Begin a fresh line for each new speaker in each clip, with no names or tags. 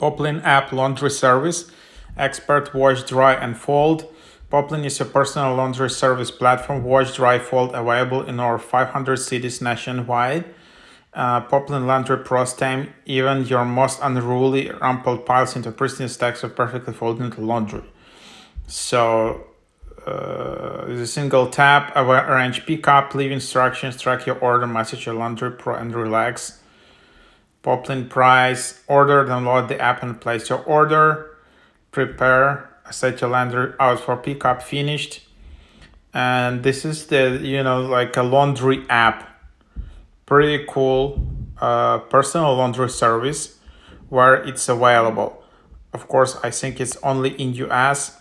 POPLIN app laundry service, expert wash, dry, and fold. POPLIN is a personal laundry service platform, wash, dry, fold, available in over 500 cities nationwide. POPLIN Laundry Pros time even your most unruly rumpled piles into pristine stacks of perfectly folded laundry. So with a single tap, arrange pickup, leave instructions, track your order, message your laundry pro, and relax. POPLIN price, order, download the app and place your order. Prepare, set your laundry out for pickup, finished. And this is the, like a laundry app. Pretty cool personal laundry service where it's available. Of course, I think it's only in US.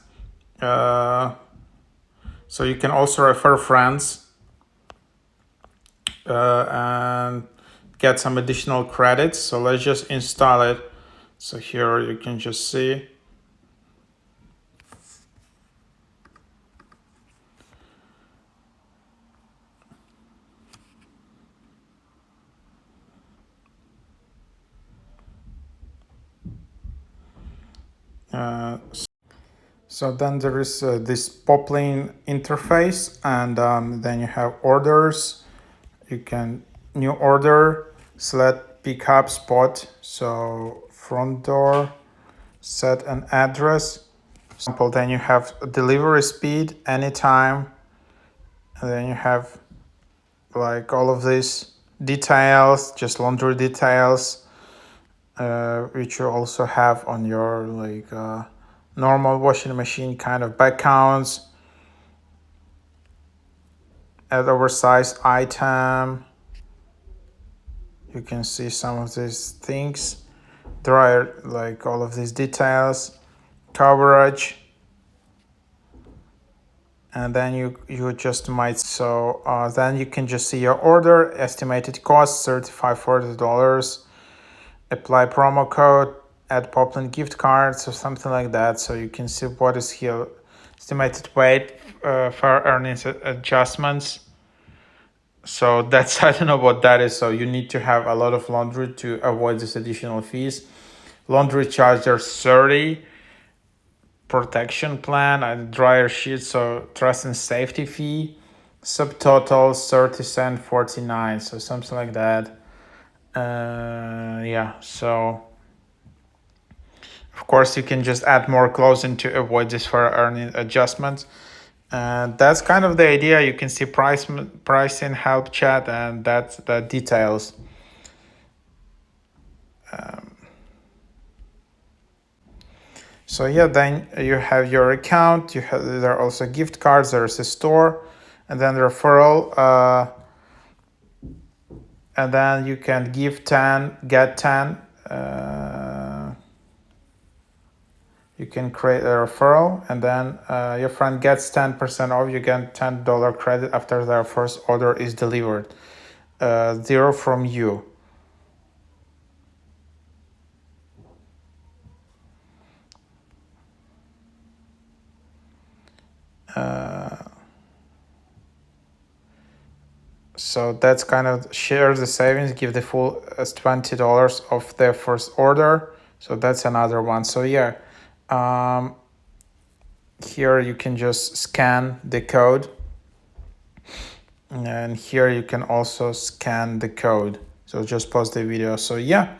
So you can also refer friends and get some additional credits. So let's just install it. So here you can just see. So then there is this POPLIN interface, and then you have orders. You can new order, select pickup spot. So front door, set an address. For example, then you have delivery speed, anytime, and then you have like all of these details, just laundry details, which you also have on your normal washing machine kind of back counts, add oversized item. You can see some of these things, dryer, like all of these details, coverage, and then you just might, so then you can just see your order, estimated cost $35-40, apply promo code, add POPLIN gift cards or something like that. So you can see what is here, estimated weight for earnings adjustments. So that's, I don't know what that is. So you need to have a lot of laundry to avoid these additional fees. Laundry charger 30, protection plan, and dryer sheet, so trust and safety fee, subtotal 30 cent 49, so something like that. Yeah, so of course you can just add more clothing to avoid this for earning adjustments. And that's kind of the idea. You can see pricing, help chat, and that's the details. So yeah, then you have your account. There are also gift cards. There's a store, and then referral. And then you can give 10, get 10. You can create a referral, and then your friend gets 10% off. You get $10 credit after their first order is delivered. 0 from you. So that's kind of share the savings, give the full as $20 of their first order. So that's another one. So yeah, here you can just scan the code, and here you can also scan the code. So just pause the video. So yeah.